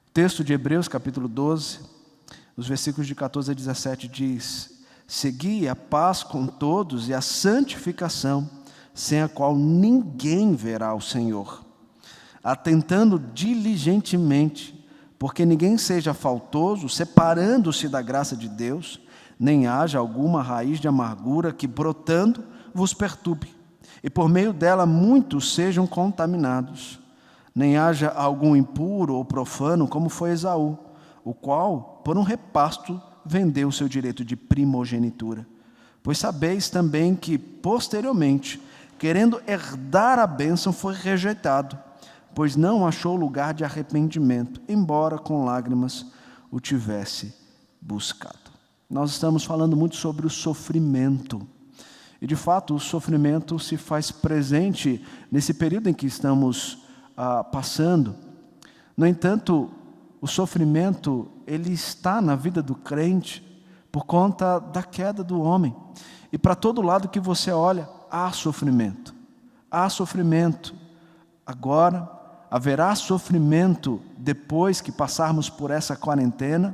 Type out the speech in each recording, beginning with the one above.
O texto de Hebreus, capítulo 12, os versículos de 14 a 17 diz: segui a paz com todos e a santificação, sem a qual ninguém verá o Senhor, atentando diligentemente, porque ninguém seja faltoso, separando-se da graça de Deus, nem haja alguma raiz de amargura que, brotando, vos perturbe, e por meio dela muitos sejam contaminados. Nem haja algum impuro ou profano, como foi Esaú, o qual, por um repasto, vendeu o seu direito de primogenitura. Pois sabeis também que, posteriormente, querendo herdar a bênção, foi rejeitado, pois não achou lugar de arrependimento, embora com lágrimas o tivesse buscado. Nós estamos falando muito sobre o sofrimento. E, de fato, o sofrimento se faz presente nesse período em que estamos passando. No entanto, o sofrimento, ele está na vida do crente por conta da queda do homem. E para todo lado que você olha, há sofrimento. Há sofrimento agora, haverá sofrimento depois que passarmos por essa quarentena.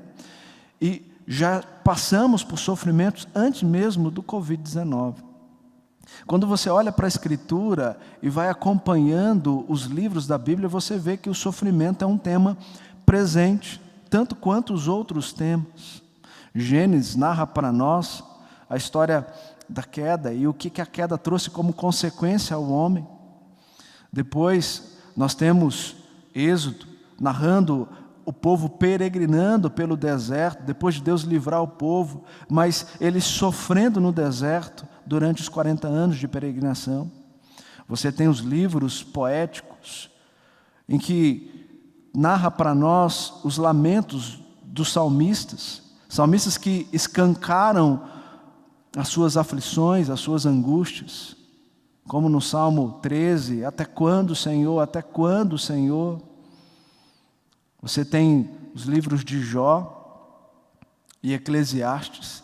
E já passamos por sofrimentos antes mesmo do Covid-19. Quando você olha para a Escritura e vai acompanhando os livros da Bíblia, você vê que o sofrimento é um tema presente, tanto quanto os outros temas. Gênesis narra para nós a história da queda e o que a queda trouxe como consequência ao homem. Depois nós temos Êxodo, narrando o povo peregrinando pelo deserto, depois de Deus livrar o povo, mas eles sofrendo no deserto durante os 40 anos de peregrinação. Você tem os livros poéticos, em que narra para nós os lamentos dos salmistas que escancaram as suas aflições, as suas angústias, como no Salmo 13, até quando, Senhor, até quando, Senhor? Você tem os livros de Jó e Eclesiastes,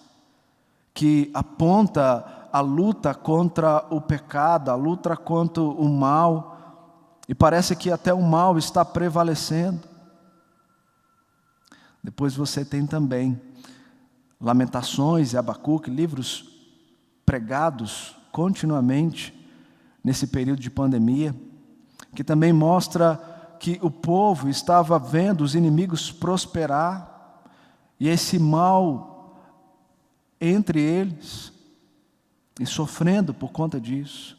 que aponta a luta contra o pecado, a luta contra o mal, e parece que até o mal está prevalecendo. Depois você tem também Lamentações e Abacuque, livros pregados continuamente nesse período de pandemia, que também mostra que o povo estava vendo os inimigos prosperar, e esse mal entre eles, e sofrendo por conta disso.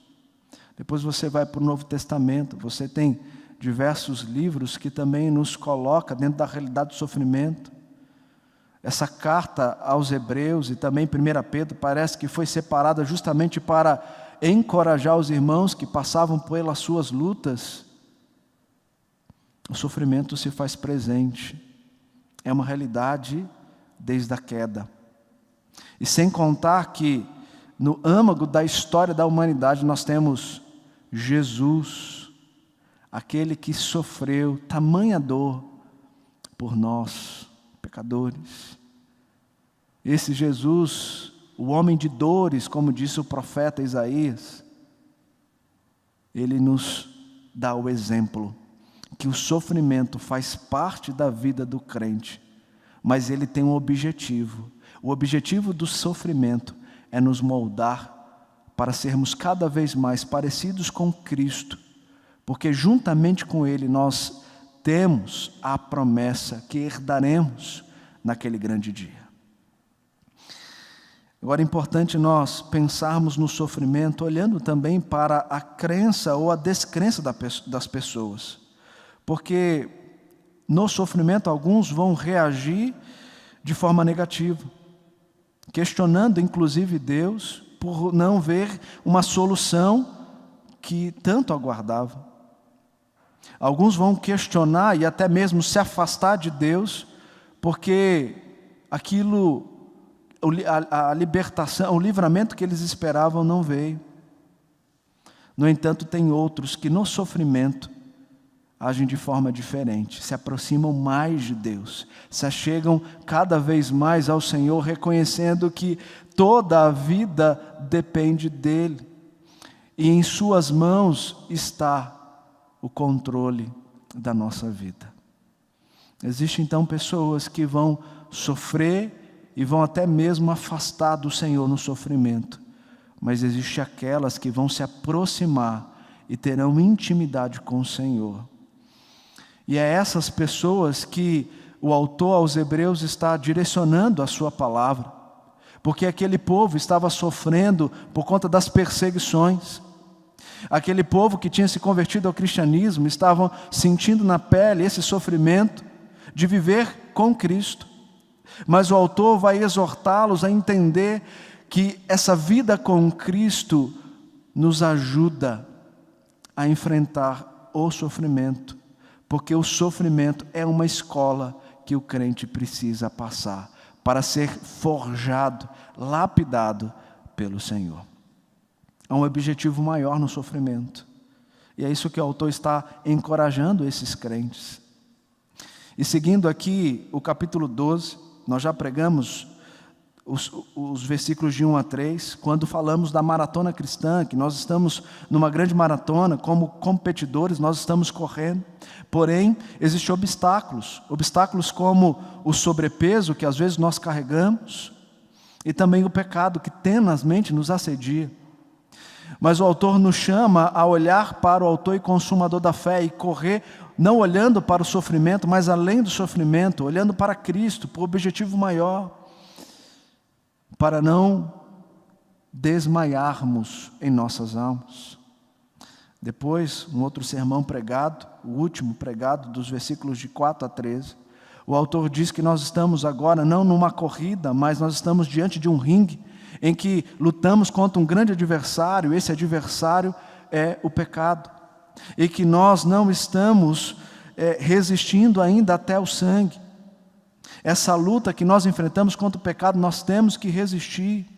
Depois você vai para o Novo Testamento, você tem diversos livros que também nos colocam dentro da realidade do sofrimento. Essa carta aos Hebreus e também 1 Pedro parece que foi separada justamente para encorajar os irmãos que passavam pelas suas lutas. O sofrimento se faz presente, é uma realidade desde a queda. E sem contar que no âmago da história da humanidade nós temos Jesus, aquele que sofreu tamanha dor por nós, pecadores. Esse Jesus, o homem de dores, como disse o profeta Isaías, ele nos dá o exemplo que o sofrimento faz parte da vida do crente, mas ele tem um objetivo. O objetivo do sofrimento é nos moldar para sermos cada vez mais parecidos com Cristo, porque juntamente com Ele nós temos a promessa que herdaremos naquele grande dia. Agora é importante nós pensarmos no sofrimento olhando também para a crença ou a descrença das pessoas, porque no sofrimento alguns vão reagir de forma negativa, questionando inclusive Deus por não ver uma solução que tanto aguardava. Alguns vão questionar e até mesmo se afastar de Deus, porque aquilo, a libertação, o livramento que eles esperavam não veio. No entanto, tem outros que no sofrimento agem de forma diferente, se aproximam mais de Deus, se achegam cada vez mais ao Senhor, reconhecendo que toda a vida depende dEle, e em suas mãos está o controle da nossa vida. Existem então pessoas que vão sofrer e vão até mesmo afastar do Senhor no sofrimento. Mas existe aquelas que vão se aproximar e terão intimidade com o Senhor. E é essas pessoas que o autor aos Hebreus está direcionando a sua palavra, porque aquele povo estava sofrendo por conta das perseguições. Aquele povo que tinha se convertido ao cristianismo estavam sentindo na pele esse sofrimento de viver com Cristo. Mas o autor vai exortá-los a entender que essa vida com Cristo nos ajuda a enfrentar o sofrimento, porque o sofrimento é uma escola que o crente precisa passar para ser forjado, lapidado pelo Senhor. Há um objetivo maior no sofrimento, e é isso que o autor está encorajando esses crentes. E seguindo aqui o capítulo 12, nós já pregamos os versículos de 1 a 3, quando falamos da maratona cristã, que nós estamos numa grande maratona, como competidores, nós estamos correndo, porém, existem obstáculos como o sobrepeso, que às vezes nós carregamos, e também o pecado, que tenazmente nos assedia. Mas o autor nos chama a olhar para o autor e consumador da fé, e correr, não olhando para o sofrimento, mas além do sofrimento, olhando para Cristo, para o objetivo maior, para não desmaiarmos em nossas almas. Depois, um outro sermão pregado, o último pregado, dos versículos de 4 a 13, o autor diz que nós estamos agora não numa corrida, mas nós estamos diante de um ringue, em que lutamos contra um grande adversário. Esse adversário é o pecado, e que nós não estamos resistindo ainda até o sangue. Essa luta que nós enfrentamos contra o pecado, nós temos que resistir.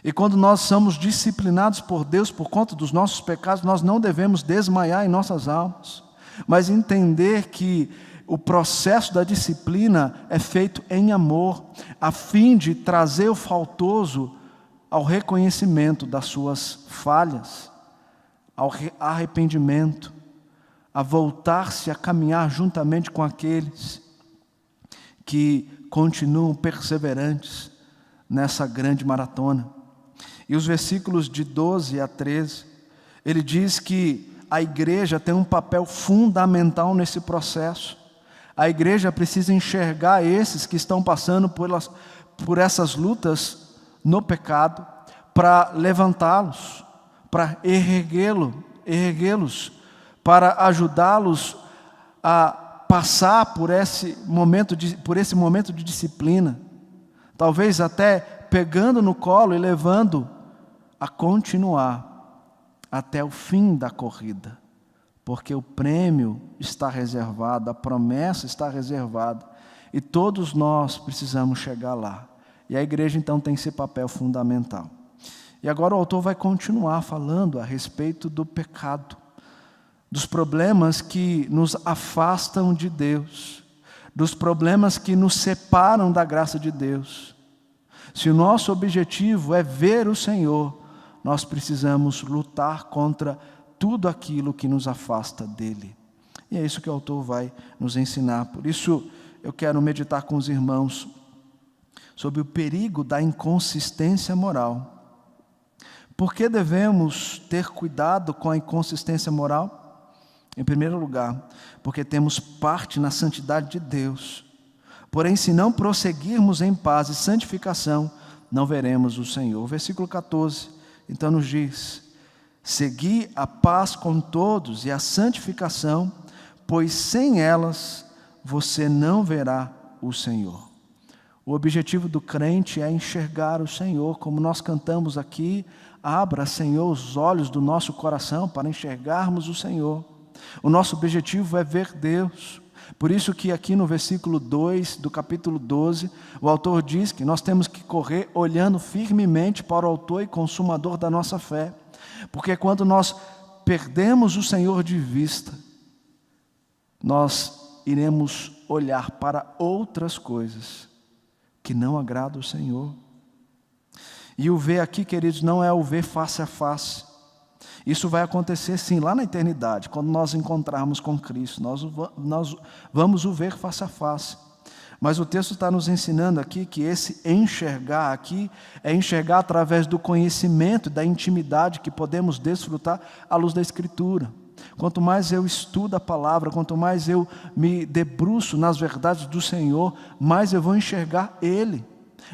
E quando nós somos disciplinados por Deus por conta dos nossos pecados, nós não devemos desmaiar em nossas almas, mas entender que o processo da disciplina é feito em amor, a fim de trazer o faltoso ao reconhecimento das suas falhas, ao arrependimento, a voltar-se a caminhar juntamente com aqueles que continuam perseverantes nessa grande maratona. E os versículos de 12 a 13, ele diz que a igreja tem um papel fundamental nesse processo. A igreja precisa enxergar esses que estão passando por essas lutas no pecado, para levantá-los, para erguê-los, para ajudá-los a passar por esse momento de disciplina, talvez até pegando no colo e levando a continuar até o fim da corrida, porque o prêmio está reservado, a promessa está reservada, e todos nós precisamos chegar lá, e a igreja então tem esse papel fundamental. E agora o autor vai continuar falando a respeito do pecado, dos problemas que nos afastam de Deus, dos problemas que nos separam da graça de Deus. Se o nosso objetivo é ver o Senhor, nós precisamos lutar contra tudo aquilo que nos afasta dEle. E é isso que o autor vai nos ensinar. Por isso, eu quero meditar com os irmãos sobre o perigo da inconsistência moral. Por que devemos ter cuidado com a inconsistência moral? Em primeiro lugar, porque temos parte na santidade de Deus. Porém, se não prosseguirmos em paz e santificação, não veremos o Senhor. O versículo 14, então nos diz: segui a paz com todos e a santificação, pois sem elas você não verá o Senhor. O objetivo do crente é enxergar o Senhor, como nós cantamos aqui: abra, Senhor, os olhos do nosso coração para enxergarmos o Senhor. O nosso objetivo é ver Deus. Por isso que aqui no versículo 2 do capítulo 12, o autor diz que nós temos que correr olhando firmemente para o autor e consumador da nossa fé. Porque quando nós perdemos o Senhor de vista, nós iremos olhar para outras coisas que não agradam ao Senhor. E o ver aqui, queridos, não é o ver face a face, Isso vai acontecer sim, lá na eternidade, quando nós encontrarmos com Cristo, nós vamos o ver face a face. Mas o texto está nos ensinando aqui que esse enxergar aqui é enxergar através do conhecimento, da intimidade que podemos desfrutar à luz da Escritura. Quanto mais eu estudo a palavra, quanto mais eu me debruço nas verdades do Senhor, mais eu vou enxergar Ele.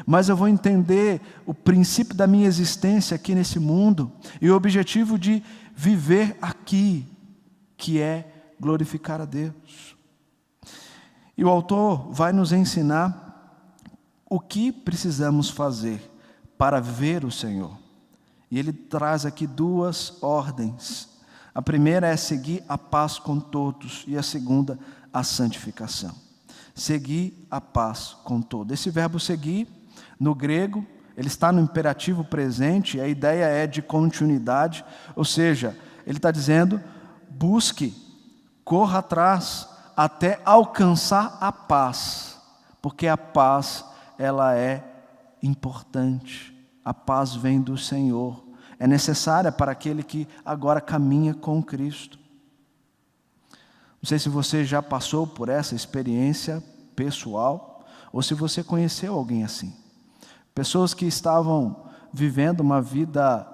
Mas eu vou entender o princípio da minha existência aqui nesse mundo e o objetivo de viver aqui, que é glorificar a Deus. E o autor vai nos ensinar o que precisamos fazer para ver o Senhor. E ele traz aqui duas ordens. A primeira é seguir a paz com todos e a segunda, a santificação. Seguir a paz com todos. Esse verbo seguir, no grego, ele está no imperativo presente, a ideia é de continuidade, ou seja, ele está dizendo, busque, corra atrás, até alcançar a paz, porque a paz, ela é importante, a paz vem do Senhor, é necessária para aquele que agora caminha com Cristo. Não sei se você já passou por essa experiência pessoal, ou se você conheceu alguém assim. Pessoas que estavam vivendo uma vida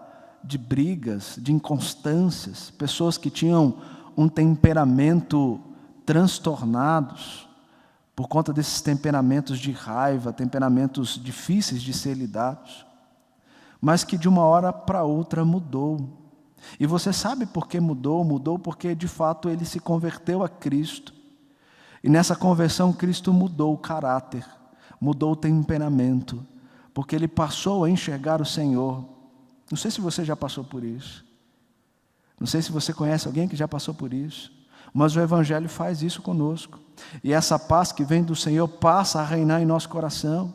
de brigas, de inconstâncias, pessoas que tinham um temperamento transtornados, por conta desses temperamentos de raiva, temperamentos difíceis de ser lidados, mas que de uma hora para outra mudou. E você sabe por que mudou? Mudou porque de fato ele se converteu a Cristo. E nessa conversão Cristo mudou o caráter, mudou o temperamento, porque ele passou a enxergar o Senhor. Não sei se você já passou por isso. Não sei se você conhece alguém que já passou por isso. Mas o Evangelho faz isso conosco. E essa paz que vem do Senhor passa a reinar em nosso coração.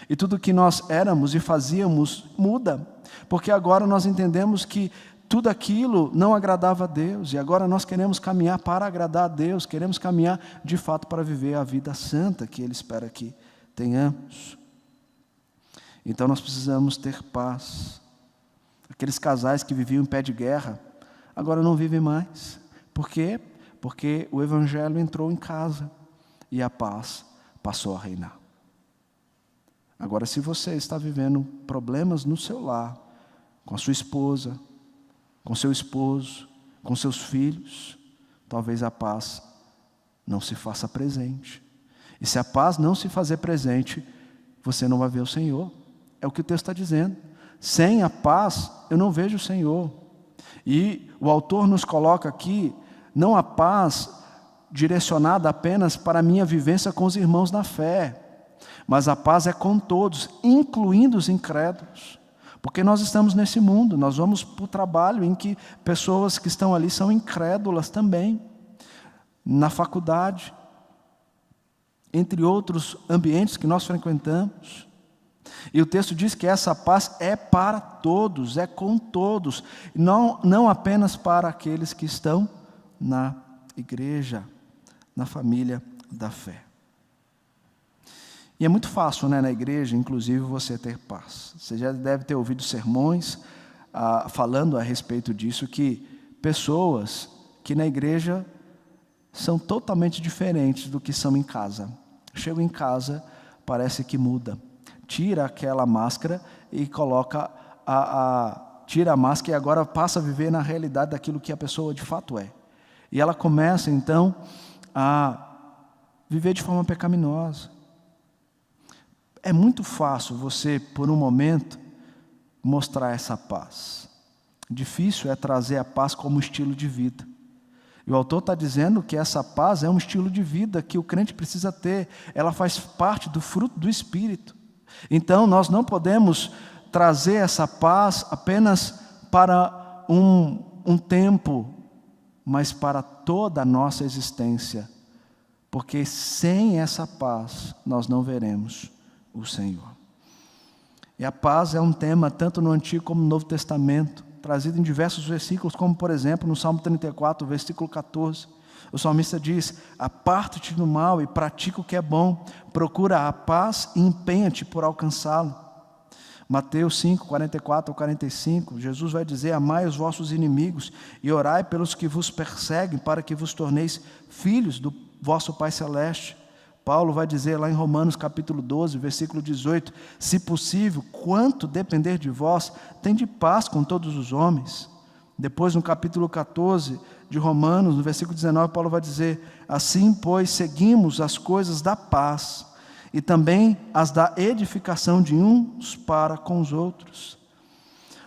E tudo que nós éramos e fazíamos muda. Porque agora nós entendemos que tudo aquilo não agradava a Deus. E agora nós queremos caminhar para agradar a Deus. Queremos caminhar de fato para viver a vida santa que Ele espera que tenhamos. Então nós precisamos ter paz. Aqueles casais que viviam em pé de guerra, agora não vivem mais. Por quê? Porque o Evangelho entrou em casa e a paz passou a reinar. Agora, se você está vivendo problemas no seu lar, com a sua esposa, com seu esposo, com seus filhos, talvez a paz não se faça presente. E se a paz não se fazer presente, você não vai ver o Senhor. É o que o texto está dizendo. Sem a paz, eu não vejo o Senhor. E o autor nos coloca aqui, não a paz direcionada apenas para a minha vivência com os irmãos na fé, mas a paz é com todos, incluindo os incrédulos. Porque nós estamos nesse mundo, nós vamos para o trabalho em que pessoas que estão ali são incrédulas também. Na faculdade, entre outros ambientes que nós frequentamos. E o texto diz que essa paz é para todos, é com todos, não apenas para aqueles que estão na igreja, na família da fé. E é muito fácil, né, na igreja, inclusive, você ter paz. Você já deve ter ouvido sermões falando a respeito disso, que pessoas que na igreja são totalmente diferentes do que são em casa. Chegam em casa, parece que muda. Tira aquela máscara e coloca tira a máscara e agora passa a viver na realidade daquilo que a pessoa de fato é. E ela começa então a viver de forma pecaminosa. É muito fácil você, por um momento, mostrar essa paz. Difícil é trazer a paz como estilo de vida. E o autor está dizendo que essa paz é um estilo de vida que o crente precisa ter. Ela faz parte do fruto do Espírito. Então, nós não podemos trazer essa paz apenas para um tempo, mas para toda a nossa existência. Porque sem essa paz, nós não veremos o Senhor. E a paz é um tema tanto no Antigo como no Novo Testamento, trazido em diversos versículos, como por exemplo no Salmo 34, versículo 14. O salmista diz: aparta-te do mal e pratica o que é bom, procura a paz e empenha-te por alcançá-lo. Mateus 5, 44 ao 45, Jesus vai dizer: amai os vossos inimigos e orai pelos que vos perseguem, para que vos torneis filhos do vosso Pai Celeste. Paulo vai dizer lá em Romanos capítulo 12, versículo 18, se possível, quanto depender de vós, tende paz com todos os homens. Depois no capítulo 14 de Romanos, no versículo 19, Paulo vai dizer: assim, pois, seguimos as coisas da paz, e também as da edificação de uns para com os outros.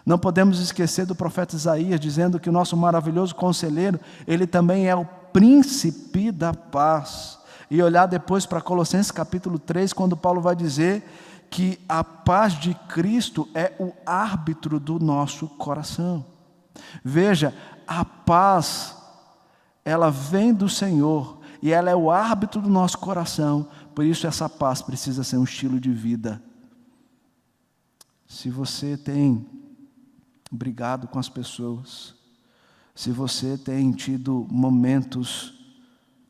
Não podemos esquecer do profeta Isaías, dizendo que o nosso maravilhoso conselheiro, ele também é o príncipe da paz. E olhar depois para Colossenses capítulo 3, quando Paulo vai dizer que a paz de Cristo é o árbitro do nosso coração. Veja, a paz, ela vem do Senhor, e ela é o árbitro do nosso coração. Por isso essa paz precisa ser um estilo de vida. Se você tem brigado com as pessoas, se você tem tido momentos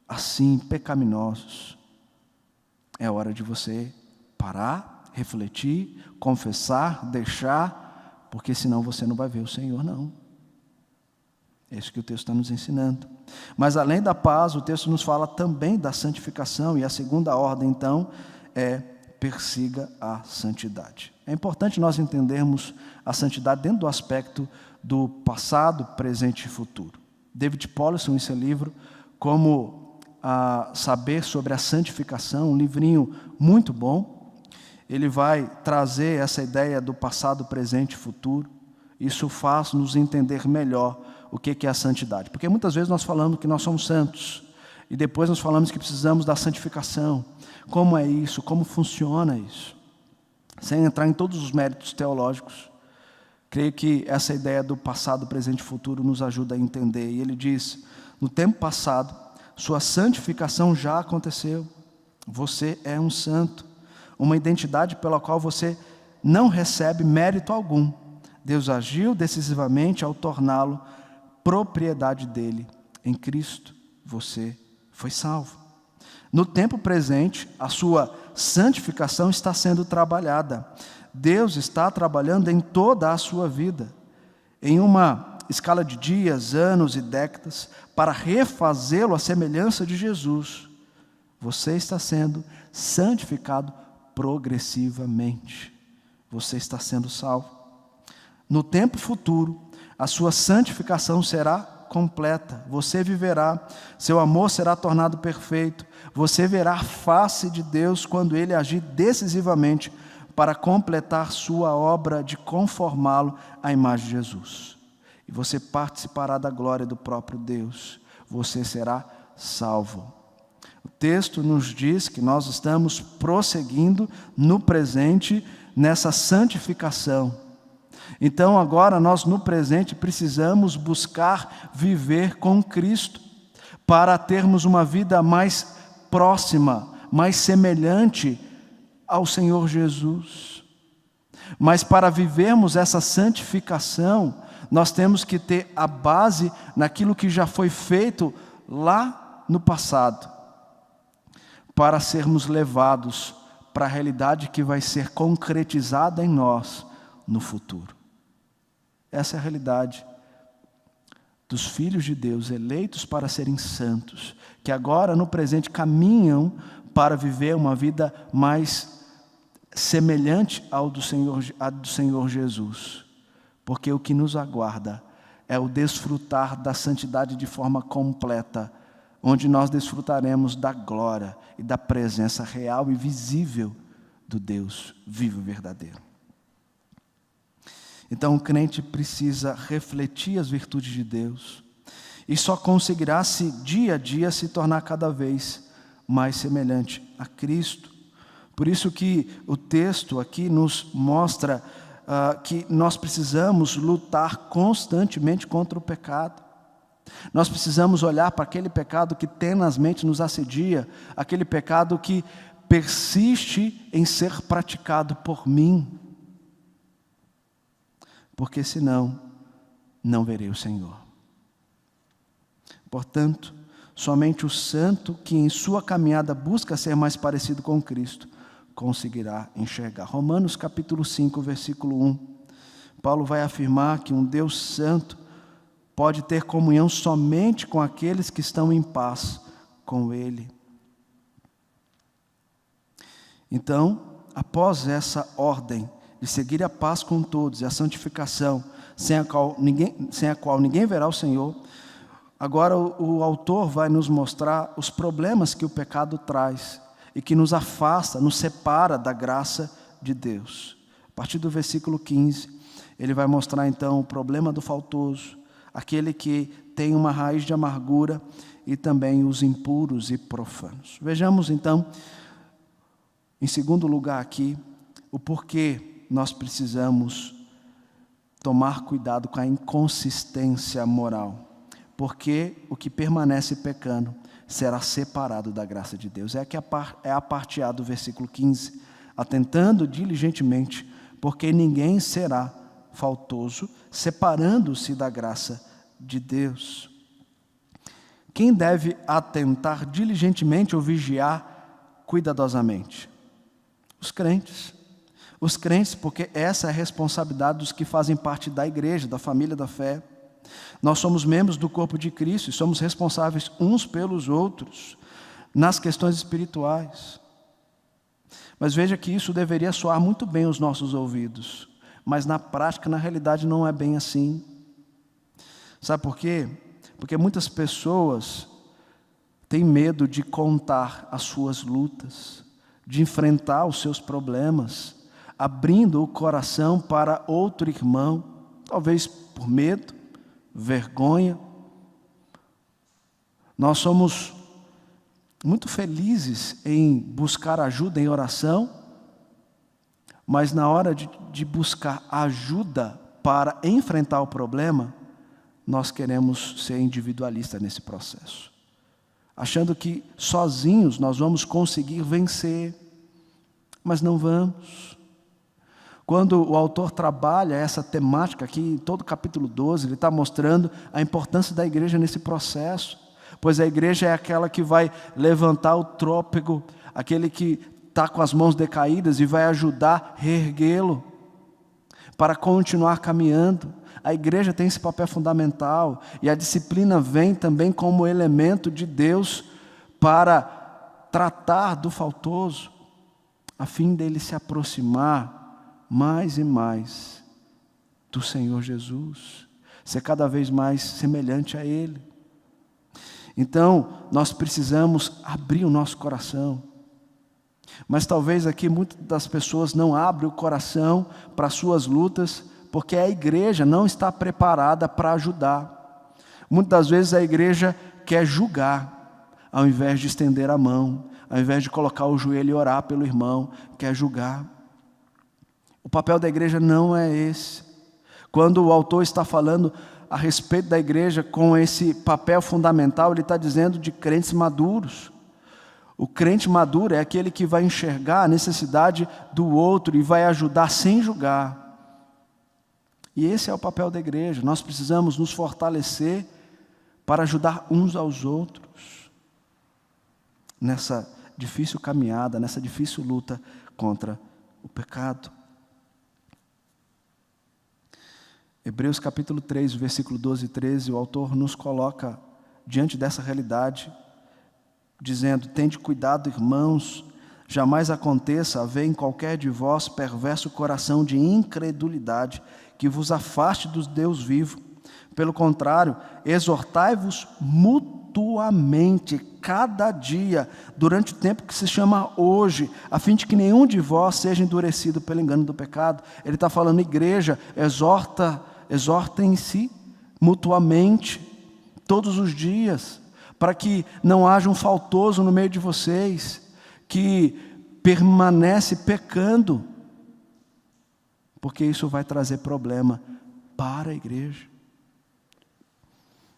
assim pecaminosos, é hora de você parar, refletir, confessar, deixar, porque senão você não vai ver o Senhor, não. É isso que o texto está nos ensinando. Mas além da paz, o texto nos fala também da santificação, e a segunda ordem, então, é persiga a santidade. É importante nós entendermos a santidade dentro do aspecto do passado, presente e futuro. David Powlison, em seu livro, Como Saber sobre a Santificação, um livrinho muito bom, ele vai trazer essa ideia do passado, presente e futuro. Isso faz nos entender melhor o que é a santidade. Porque muitas vezes nós falamos que nós somos santos, e depois nós falamos que precisamos da santificação. Como é isso? Como funciona isso? Sem entrar em todos os méritos teológicos, creio que essa ideia do passado, presente e futuro nos ajuda a entender. E ele diz: no tempo passado, sua santificação já aconteceu. Você é um santo, uma identidade pela qual você não recebe mérito algum. Deus agiu decisivamente ao torná-lo propriedade dele. Em Cristo, você foi salvo. No tempo presente, a sua santificação está sendo trabalhada. Deus está trabalhando em toda a sua vida, em uma escala de dias, anos e décadas, para refazê-lo à semelhança de Jesus. Você está sendo santificado progressivamente. Você está sendo salvo. No tempo futuro, a sua santificação será completa. Você viverá, seu amor será tornado perfeito. Você verá a face de Deus quando Ele agir decisivamente para completar sua obra de conformá-lo à imagem de Jesus. E você participará da glória do próprio Deus. Você será salvo. O texto nos diz que nós estamos prosseguindo no presente nessa santificação. Então agora nós no presente precisamos buscar viver com Cristo, para termos uma vida mais próxima, mais semelhante ao Senhor Jesus. Mas para vivermos essa santificação, nós temos que ter a base naquilo que já foi feito lá no passado, para sermos levados para a realidade que vai ser concretizada em nós no futuro. Essa é a realidade dos filhos de Deus, eleitos para serem santos, que agora no presente caminham para viver uma vida mais semelhante ao do Senhor Jesus. Porque o que nos aguarda é o desfrutar da santidade de forma completa, onde nós desfrutaremos da glória e da presença real e visível do Deus vivo e verdadeiro. Então o crente precisa refletir as virtudes de Deus, e só conseguirá se dia a dia se tornar cada vez mais semelhante a Cristo. Por isso que o texto aqui nos mostra que nós precisamos lutar constantemente contra o pecado. Nós precisamos olhar para aquele pecado que tenazmente nos assedia, aquele pecado que persiste em ser praticado por mim, porque senão não verei o Senhor. Portanto, somente o santo que em sua caminhada busca ser mais parecido com Cristo conseguirá enxergar. Romanos capítulo 5, versículo 1. Paulo vai afirmar que um Deus santo pode ter comunhão somente com aqueles que estão em paz com Ele. Então, após essa ordem de seguir a paz com todos e a santificação, sem a qual ninguém verá o Senhor, agora o autor vai nos mostrar os problemas que o pecado traz e que nos afasta, nos separa da graça de Deus. A partir do versículo 15, ele vai mostrar então o problema do faltoso, aquele que tem uma raiz de amargura, e também os impuros e profanos. Vejamos então, em segundo lugar aqui, o porquê nós precisamos tomar cuidado com a inconsistência moral. Porque o que permanece pecando será separado da graça de Deus. É a parte A do versículo 15. Atentando diligentemente, porque ninguém será faltoso, separando-se da graça de Deus. Quem deve atentar diligentemente ou vigiar cuidadosamente? Os crentes. Os crentes, porque essa é a responsabilidade dos que fazem parte da igreja, da família da fé. Nós somos membros do corpo de Cristo e somos responsáveis uns pelos outros nas questões espirituais. Mas veja que isso deveria soar muito bem aos nossos ouvidos, mas na prática, na realidade, não é bem assim. Sabe por quê? Porque muitas pessoas têm medo de contar as suas lutas, de enfrentar os seus problemas, abrindo o coração para outro irmão, talvez por medo, vergonha. Nós somos muito felizes em buscar ajuda em oração, mas na hora de buscar ajuda para enfrentar o problema, nós queremos ser individualistas nesse processo, achando que sozinhos nós vamos conseguir vencer, mas não vamos. Quando o autor trabalha essa temática aqui, em todo o capítulo 12, ele está mostrando a importância da igreja nesse processo, pois a igreja é aquela que vai levantar o trôpego, aquele que está com as mãos decaídas e vai ajudar a reerguê-lo, para continuar caminhando. A igreja tem esse papel fundamental, e a disciplina vem também como elemento de Deus para tratar do faltoso, a fim dele se aproximar mais e mais do Senhor Jesus, ser cada vez mais semelhante a Ele. Então, nós precisamos abrir o nosso coração. Mas talvez aqui muitas das pessoas não abrem o coração para as suas lutas, porque a igreja não está preparada para ajudar. Muitas das vezes a igreja quer julgar, ao invés de estender a mão, ao invés de colocar o joelho e orar pelo irmão, quer julgar. O papel da igreja não é esse. Quando o autor está falando a respeito da igreja com esse papel fundamental, ele está dizendo de crentes maduros. O crente maduro é aquele que vai enxergar a necessidade do outro e vai ajudar sem julgar. E esse é o papel da igreja. Nós precisamos nos fortalecer para ajudar uns aos outros nessa difícil caminhada, nessa difícil luta contra o pecado. Hebreus capítulo 3, versículo 12 e 13, o autor nos coloca diante dessa realidade, dizendo: tende cuidado, irmãos, jamais aconteça haver em qualquer de vós perverso coração de incredulidade, que vos afaste do Deus vivo. Pelo contrário, exortai-vos mutuamente, cada dia, durante o tempo que se chama hoje, a fim de que nenhum de vós seja endurecido pelo engano do pecado. Ele está falando, igreja, exortem-se mutuamente, todos os dias, para que não haja um faltoso no meio de vocês, que permanece pecando, porque isso vai trazer problema para a igreja.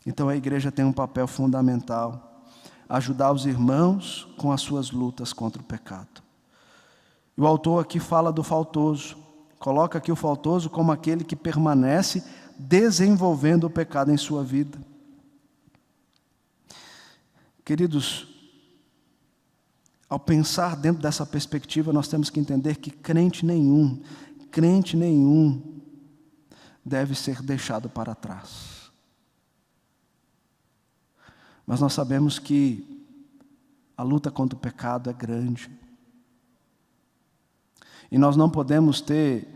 Então a igreja tem um papel fundamental, ajudar os irmãos com as suas lutas contra o pecado. E o autor aqui fala do faltoso, coloca aqui o faltoso como aquele que permanece desenvolvendo o pecado em sua vida. Queridos, Ao pensar dentro dessa perspectiva, nós temos que entender que crente nenhum deve ser deixado para trás. Mas nós sabemos que a luta contra o pecado é grande. E nós não podemos ter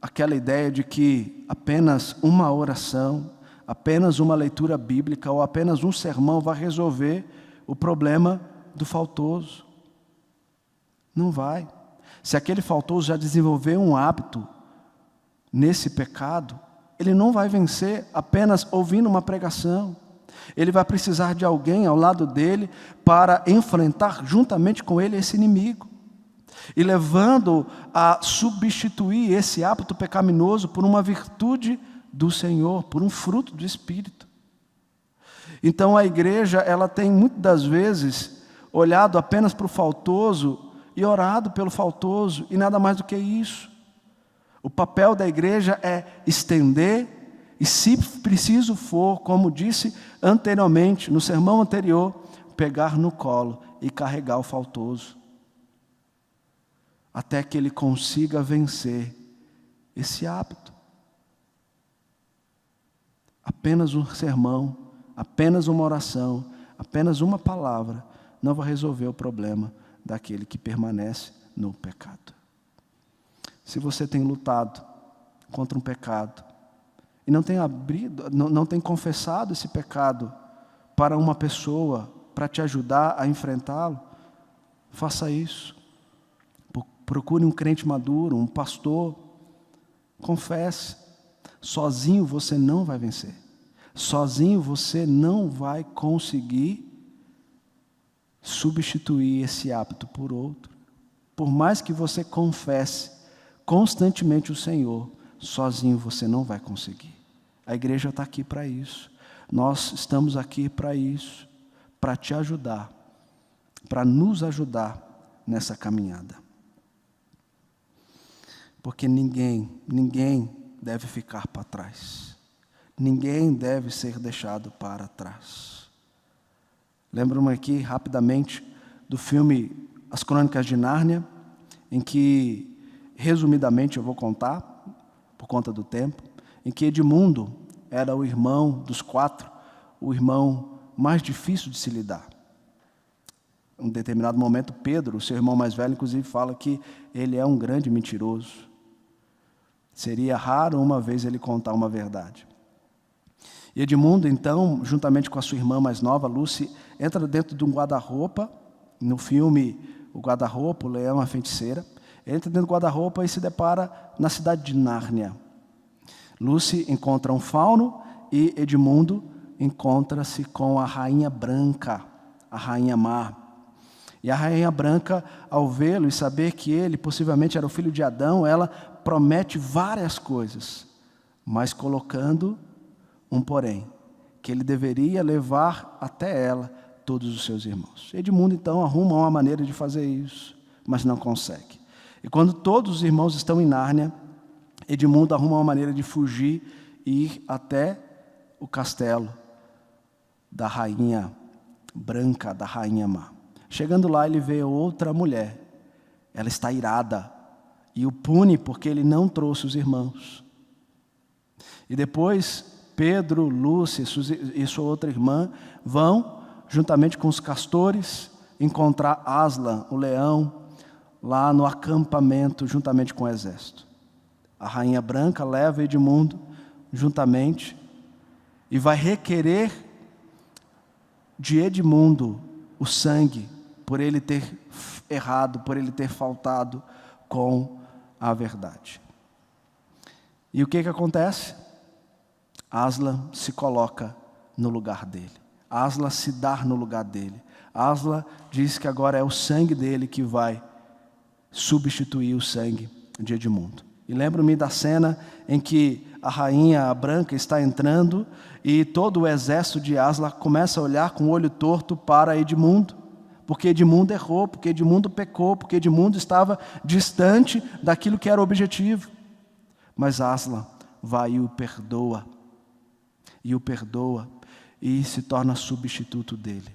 aquela ideia de que apenas uma oração, apenas uma leitura bíblica ou apenas um sermão vai resolver o problema do faltoso. Não vai. Se aquele faltoso já desenvolveu um hábito nesse pecado, ele não vai vencer apenas ouvindo uma pregação. Ele vai precisar de alguém ao lado dele para enfrentar juntamente com ele esse inimigo. E levando a substituir esse hábito pecaminoso por uma virtude do Senhor, por um fruto do Espírito. Então a igreja, ela tem muitas das vezes olhado apenas para o faltoso e orado pelo faltoso, e nada mais do que isso. O papel da igreja é estender, e se preciso for, como disse anteriormente, no sermão anterior, pegar no colo e carregar o faltoso, até que ele consiga vencer esse hábito. Apenas um sermão, apenas uma oração, apenas uma palavra, não vai resolver o problema daquele que permanece no pecado. Se você tem lutado contra um pecado e não tem confessado esse pecado para uma pessoa, para te ajudar a enfrentá-lo, faça isso. Procure um crente maduro, um pastor, confesse. Sozinho você não vai vencer. Sozinho você não vai conseguir substituir esse hábito por outro. Por mais que você confesse constantemente o Senhor, sozinho você não vai conseguir. A igreja está aqui para isso. Nós estamos aqui para isso, para te ajudar, para nos ajudar nessa caminhada. Porque ninguém deve ficar para trás. Ninguém deve ser deixado para trás. Lembro-me aqui, rapidamente, do filme As Crônicas de Nárnia, em que, resumidamente, eu vou contar, por conta do tempo, em que Edmundo era o irmão dos 4, o irmão mais difícil de se lidar. Em um determinado momento, Pedro, seu irmão mais velho, inclusive, fala que ele é um grande mentiroso. Seria raro uma vez ele contar uma verdade. E Edmundo, então, juntamente com a sua irmã mais nova, Lucy, entra dentro de um guarda-roupa, no filme O Guarda-Roupa, o Leão e a Feiticeira, entra dentro do guarda-roupa e se depara na cidade de Nárnia. Lucy encontra um fauno e Edmundo encontra-se com a Rainha Branca, a Rainha Má. E a Rainha Branca, ao vê-lo e saber que ele possivelmente era o filho de Adão, ela promete várias coisas, mas colocando um porém, que ele deveria levar até ela todos os seus irmãos. Edmundo, então, arruma uma maneira de fazer isso, mas não consegue. E quando todos os irmãos estão em Nárnia, Edmundo arruma uma maneira de fugir e ir até o castelo da Rainha Branca, da Rainha Má. Chegando lá, ele vê outra mulher. Ela está irada e o pune porque ele não trouxe os irmãos. E depois, Pedro, Lúcia e sua outra irmã vão, juntamente com os castores, encontrar Aslan, o leão, lá no acampamento, juntamente com o exército. A Rainha Branca leva Edmundo juntamente e vai requerer de Edmundo o sangue por ele ter errado, por ele ter faltado com a verdade. E o que acontece? Aslan se coloca no lugar dele. Aslan se dá no lugar dele. Aslan diz que agora é o sangue dele que vai substituir o sangue de Edmundo. E lembro-me da cena em que a Rainha Branca está entrando e todo o exército de Aslan começa a olhar com o olho torto para Edmundo, porque Edmundo errou, porque Edmundo pecou, porque Edmundo estava distante daquilo que era o objetivo. Mas Aslan vai e o perdoa, e se torna substituto dele.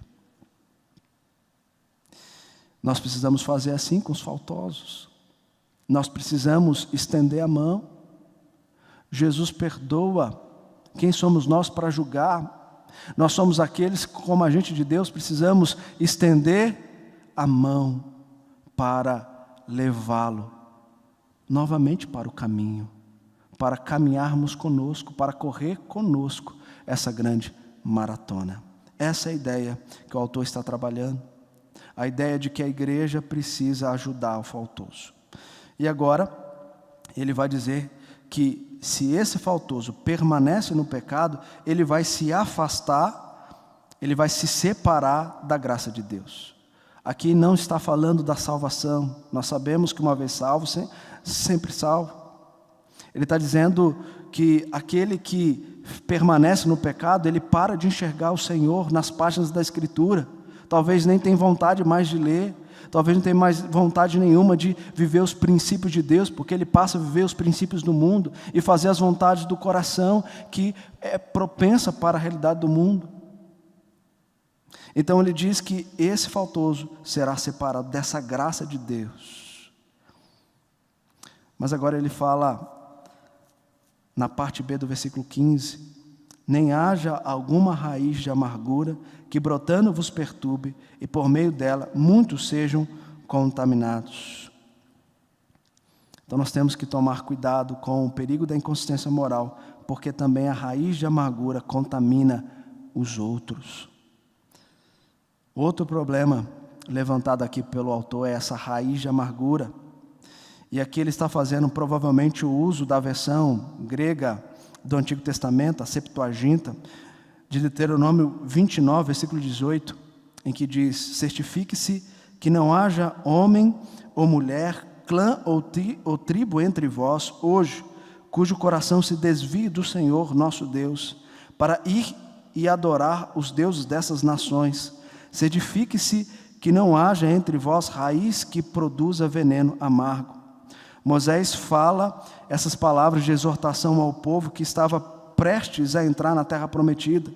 Nós precisamos fazer assim com os faltosos. Nós precisamos estender a mão. Jesus perdoa. Quem somos nós para julgar? Nós somos aqueles que, como agente de Deus, precisamos estender a mão para levá-lo novamente para o caminho, para caminharmos conosco, para correr conosco essa grande maratona. Essa é a ideia que o autor está trabalhando. A ideia de que a igreja precisa ajudar o faltoso. E agora, ele vai dizer que se esse faltoso permanece no pecado, ele vai se afastar, ele vai se separar da graça de Deus. Aqui não está falando da salvação. Nós sabemos que uma vez salvo, sempre salvo. Ele está dizendo que aquele que permanece no pecado, ele para de enxergar o Senhor nas páginas da Escritura. Talvez nem tenha vontade mais de ler, talvez não tenha mais vontade nenhuma de viver os princípios de Deus, porque ele passa a viver os princípios do mundo e fazer as vontades do coração, que é propensa para a realidade do mundo. Então ele diz que esse faltoso será separado dessa graça de Deus. Mas agora ele fala, na parte B do versículo 15, nem haja alguma raiz de amargura que brotando vos perturbe, e por meio dela muitos sejam contaminados. Então nós temos que tomar cuidado com o perigo da inconsistência moral, porque também a raiz de amargura contamina os outros. Outro problema levantado aqui pelo autor é essa raiz de amargura. E aqui ele está fazendo provavelmente o uso da versão grega do Antigo Testamento, a Septuaginta, de Deuteronômio 29, versículo 18, em que diz: certifique-se que não haja homem ou mulher, clã ou tribo entre vós, hoje, cujo coração se desvie do Senhor nosso Deus, para ir e adorar os deuses dessas nações. Certifique-se que não haja entre vós raiz que produza veneno amargo. Moisés fala essas palavras de exortação ao povo que estava prestes a entrar na terra prometida,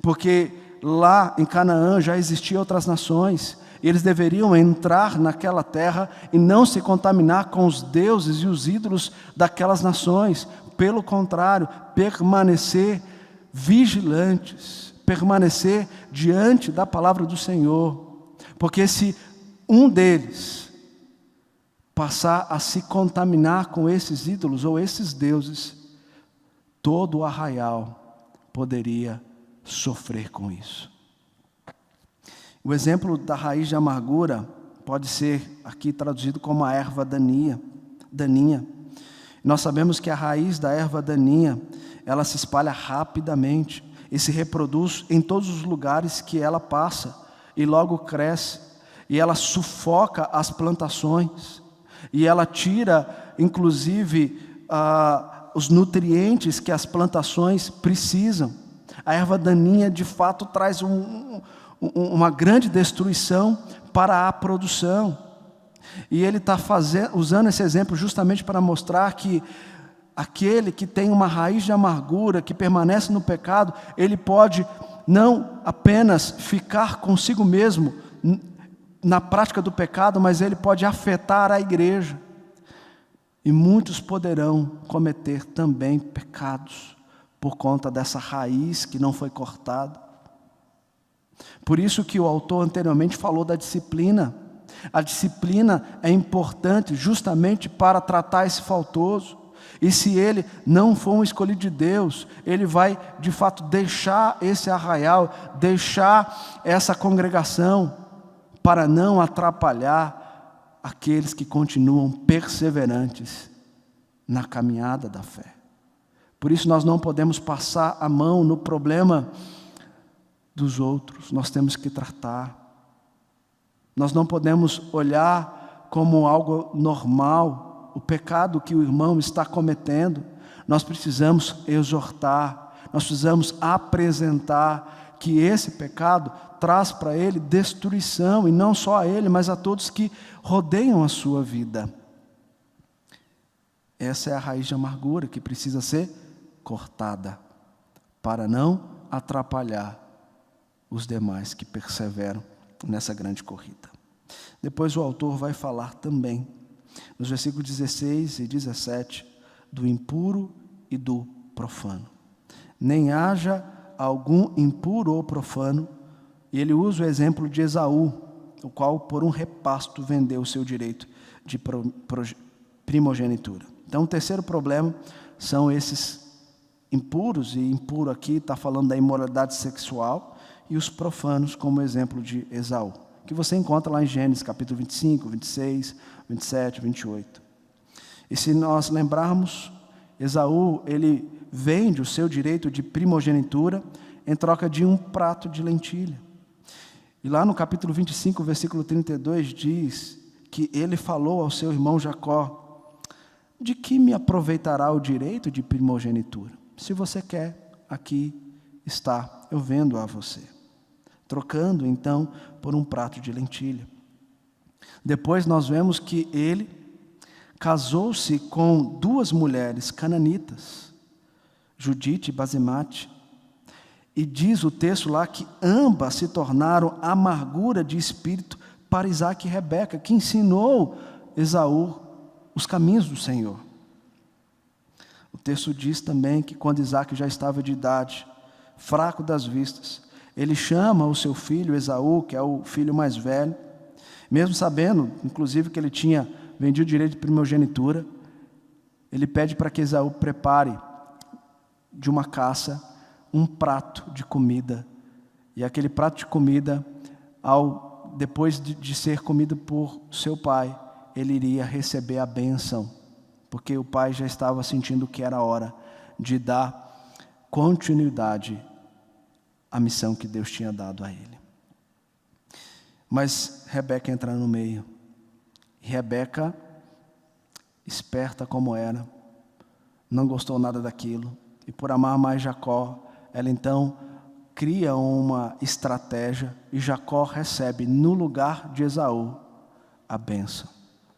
porque lá em Canaã já existiam outras nações, e eles deveriam entrar naquela terra e não se contaminar com os deuses e os ídolos daquelas nações. Pelo contrário, permanecer vigilantes, permanecer diante da palavra do Senhor, porque se um deles passar a se contaminar com esses ídolos ou esses deuses, todo o arraial poderia sofrer com isso. O exemplo da raiz de amargura pode ser aqui traduzido como a erva daninha. Nós sabemos que a raiz da erva daninha, ela se espalha rapidamente e se reproduz em todos os lugares que ela passa, e logo cresce, e ela sufoca as plantações, e ela tira, inclusive, os nutrientes que as plantações precisam. A erva daninha, de fato, traz uma grande destruição para a produção. E ele está usando esse exemplo justamente para mostrar que aquele que tem uma raiz de amargura, que permanece no pecado, ele pode não apenas ficar consigo mesmo na prática do pecado, mas ele pode afetar a igreja. E muitos poderão cometer também pecados por conta dessa raiz que não foi cortada. Por isso que o autor anteriormente falou da disciplina. A disciplina é importante justamente para tratar esse faltoso. E se ele não for um escolhido de Deus, ele vai de fato deixar esse arraial, deixar essa congregação, para não atrapalhar aqueles que continuam perseverantes na caminhada da fé. Por isso nós não podemos passar a mão no problema dos outros, nós temos que tratar. Nós não podemos olhar como algo normal o pecado que o irmão está cometendo. Nós precisamos exortar, nós precisamos apresentar que esse pecado traz para ele destruição, e não só a ele, mas a todos que rodeiam a sua vida. Essa é a raiz de amargura que precisa ser cortada, para não atrapalhar os demais que perseveram nessa grande corrida. Depois o autor vai falar também, nos versículos 16 e 17, do impuro e do profano. Nem haja algum impuro ou profano, e ele usa o exemplo de Esaú, o qual por um repasto vendeu o seu direito de primogenitura. Então o terceiro problema são esses impuros, e impuro aqui está falando da imoralidade sexual, e os profanos como exemplo de Esaú, que você encontra lá em Gênesis capítulo 25, 26, 27, 28. E se nós lembrarmos, Esaú, ele vende o seu direito de primogenitura em troca de um prato de lentilha. E lá no capítulo 25, versículo 32, diz que ele falou ao seu irmão Jacó: de que me aproveitará o direito de primogenitura? Se você quer, aqui está, eu vendo a você. Trocando então por um prato de lentilha. Depois nós vemos que ele casou-se com duas mulheres cananitas, Judite e Basemate, e diz o texto lá que ambas se tornaram amargura de espírito para Isaque e Rebeca, que ensinou Esaú os caminhos do Senhor. O texto diz também que quando Isaque já estava de idade, fraco das vistas, ele chama o seu filho Esaú, que é o filho mais velho, mesmo sabendo, inclusive, que ele tinha vendido o direito de primogenitura, ele pede para que Esaú prepare de uma caça um prato de comida. E aquele prato de comida, depois de ser comido por seu pai, ele iria receber a bênção, porque o pai já estava sentindo que era hora de dar continuidade à missão que Deus tinha dado a ele. Mas Rebeca entra no meio. E Rebeca, esperta como era, não gostou nada daquilo. E por amar mais Jacó, ela então cria uma estratégia e Jacó recebe no lugar de Esaú a bênção.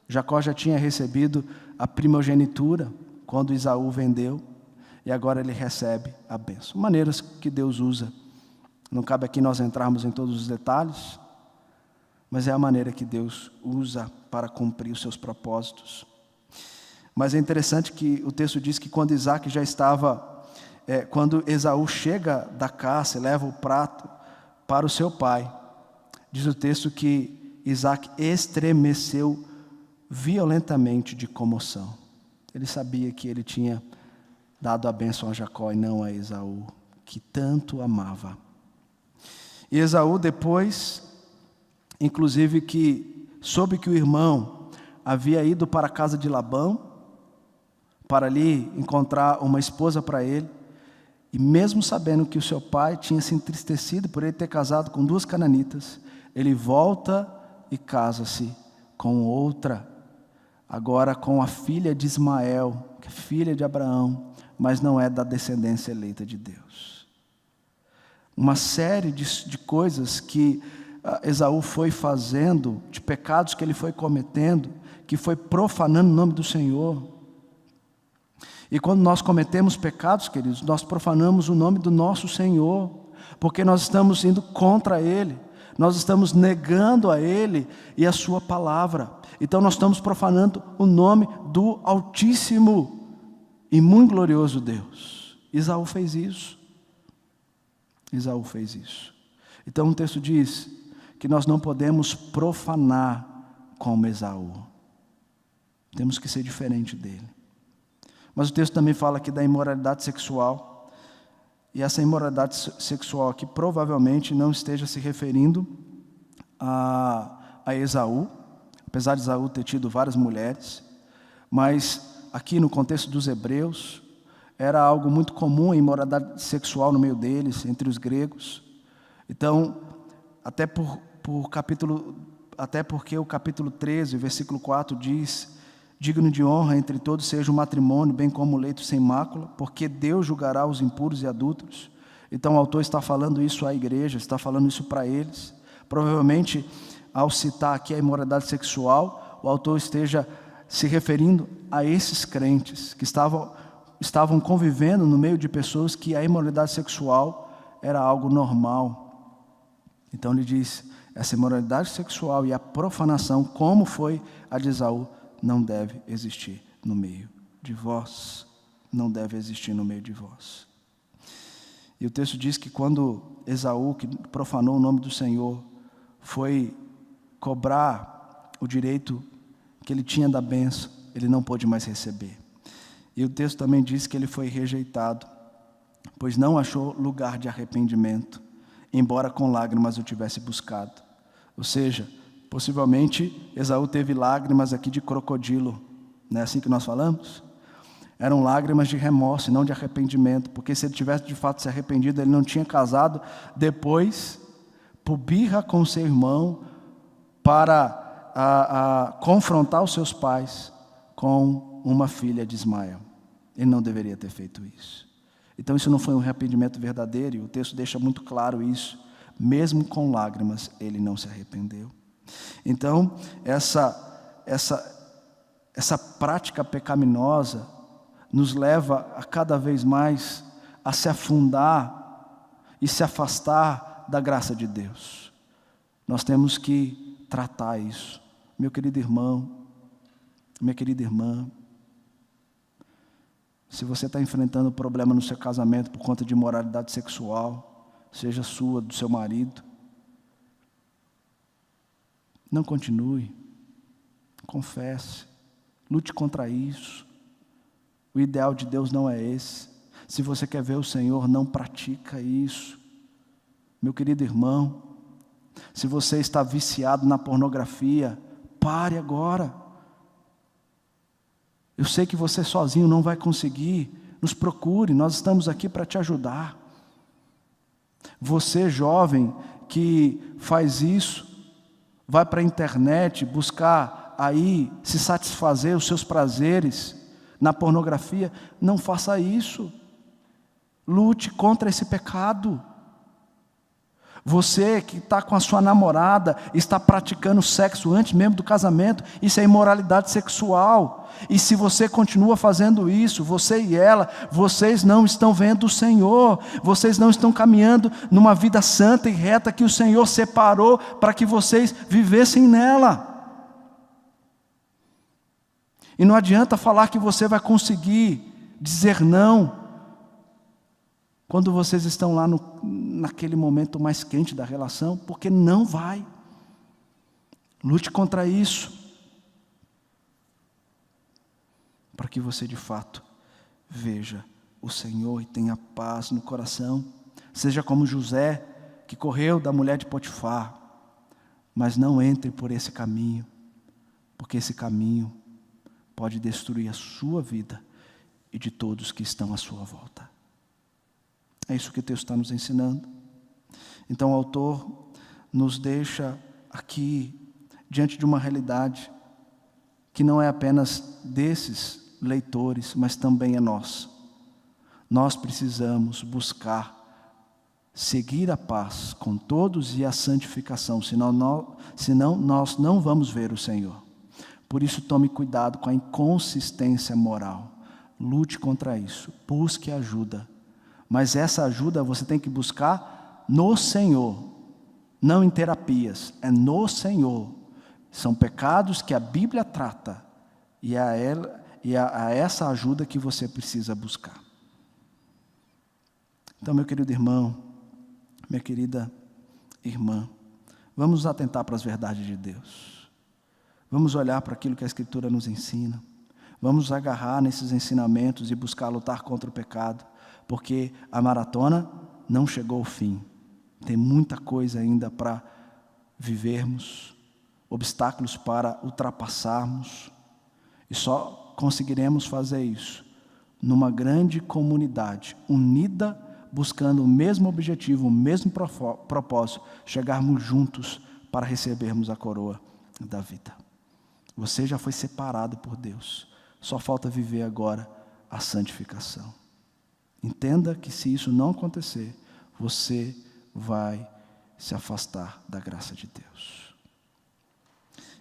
Jacó já tinha recebido a primogenitura quando Esaú vendeu e agora ele recebe a bênção. Maneiras que Deus usa. Não cabe aqui nós entrarmos em todos os detalhes, mas é a maneira que Deus usa para cumprir os seus propósitos. Mas é interessante que o texto diz que quando Isaque já estava, quando Esaú chega da caça e leva o prato para o seu pai, diz o texto que Isaque estremeceu violentamente de comoção. Ele sabia que ele tinha dado a bênção a Jacó e não a Esaú, que tanto amava. E Esaú depois, inclusive, que soube que o irmão havia ido para a casa de Labão, para ali encontrar uma esposa para ele, e mesmo sabendo que o seu pai tinha se entristecido por ele ter casado com duas cananitas, ele volta e casa-se com outra, agora com a filha de Ismael, que é filha de Abraão, mas não é da descendência eleita de Deus. Uma série de coisas que Esaú foi fazendo, de pecados que ele foi cometendo, que foi profanando o nome do Senhor. E quando nós cometemos pecados, queridos, nós profanamos o nome do nosso Senhor, porque nós estamos indo contra Ele, nós estamos negando a Ele e a Sua palavra. Então nós estamos profanando o nome do Altíssimo e muito glorioso Deus. Esaú fez isso. Esaú fez isso. Então o texto diz que nós não podemos profanar como Esaú. Temos que ser diferente dele. Mas o texto também fala aqui da imoralidade sexual. E essa imoralidade sexual aqui provavelmente não esteja se referindo a Esaú, apesar de Esaú ter tido várias mulheres, mas aqui no contexto dos hebreus, era algo muito comum a imoralidade sexual no meio deles, entre os gregos. Então, até porque o capítulo 13, versículo 4 diz: digno de honra entre todos seja o matrimônio, bem como o leito sem mácula, porque Deus julgará os impuros e adúlteros. Então o autor está falando isso à igreja, está falando isso para eles. Provavelmente, ao citar aqui a imoralidade sexual, o autor esteja se referindo a esses crentes que estavam convivendo no meio de pessoas que a imoralidade sexual era algo normal. Então ele diz, essa imoralidade sexual e a profanação, como foi a de Esaú, não deve existir no meio de vós. Não deve existir no meio de vós. E o texto diz que quando Esaú, que profanou o nome do Senhor, foi cobrar o direito que ele tinha da bênção, ele não pôde mais receber. E o texto também diz que ele foi rejeitado, pois não achou lugar de arrependimento, embora com lágrimas o tivesse buscado. Ou seja, possivelmente Esaú teve lágrimas aqui de crocodilo, não é assim que nós falamos? Eram lágrimas de remorso e não de arrependimento, porque se ele tivesse de fato se arrependido, ele não tinha casado depois, por birra com seu irmão, para confrontar os seus pais com uma filha de Ismael. Ele não deveria ter feito isso. Então isso não foi um arrependimento verdadeiro, e o texto deixa muito claro isso. Mesmo com lágrimas, ele não se arrependeu. Então, essa prática pecaminosa nos leva a cada vez mais a se afundar e se afastar da graça de Deus. Nós temos que tratar isso. Meu querido irmão, minha querida irmã, se você está enfrentando problema no seu casamento por conta de imoralidade sexual, seja sua, do seu marido, não continue, confesse, lute contra isso. O ideal de Deus não é esse. Se você quer ver o Senhor, não pratica isso. Meu querido irmão, se você está viciado na pornografia, pare agora. Eu sei que você sozinho não vai conseguir, nos procure, nós estamos aqui para te ajudar. Você, jovem, que faz isso, vai para a internet buscar aí se satisfazer os seus prazeres na pornografia, não faça isso. Lute contra esse pecado. Você que está com a sua namorada, está praticando sexo antes mesmo do casamento, isso é imoralidade sexual. E se você continua fazendo isso, você e ela, vocês não estão vendo o Senhor, vocês não estão caminhando numa vida santa e reta que o Senhor separou para que vocês vivessem nela. E não adianta falar que você vai conseguir dizer não, quando vocês estão lá naquele momento mais quente da relação, porque não vai. Lute contra isso, para que você de fato veja o Senhor e tenha paz no coração. Seja como José, que correu da mulher de Potifar, mas não entre por esse caminho, porque esse caminho pode destruir a sua vida e de todos que estão à sua volta. É isso que o texto está nos ensinando. Então o autor nos deixa aqui diante de uma realidade que não é apenas desses leitores, mas também é nossa. Nós precisamos buscar seguir a paz com todos e a santificação, senão nós não vamos ver o Senhor. Por isso tome cuidado com a inconsistência moral. Lute contra isso, busque ajuda. Mas essa ajuda você tem que buscar no Senhor, não em terapias, é no Senhor. São pecados que a Bíblia trata, e a essa ajuda que você precisa buscar. Então, meu querido irmão, minha querida irmã, vamos atentar para as verdades de Deus. Vamos olhar para aquilo que a Escritura nos ensina. Vamos agarrar nesses ensinamentos e buscar lutar contra o pecado, porque a maratona não chegou ao fim. Tem muita coisa ainda para vivermos, obstáculos para ultrapassarmos, e só conseguiremos fazer isso numa grande comunidade, unida, buscando o mesmo objetivo, o mesmo propósito, chegarmos juntos para recebermos a coroa da vida. Você já foi separado por Deus, só falta viver agora a santificação. Entenda que se isso não acontecer, você vai se afastar da graça de Deus.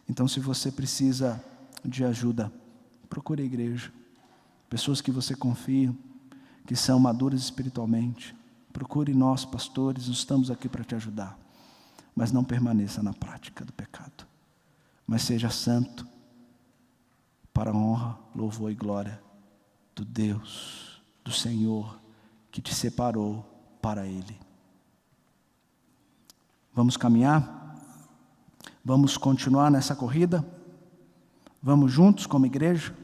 Então, se você precisa de ajuda, procure a igreja. Pessoas que você confia, que são maduras espiritualmente. Procure nós, pastores, nós estamos aqui para te ajudar. mas não permaneça na prática do pecado. Mas seja santo, para a honra, louvor e glória do Deus, do Senhor, que te separou para Ele. Vamos caminhar? Vamos continuar nessa corrida? Vamos juntos como igreja?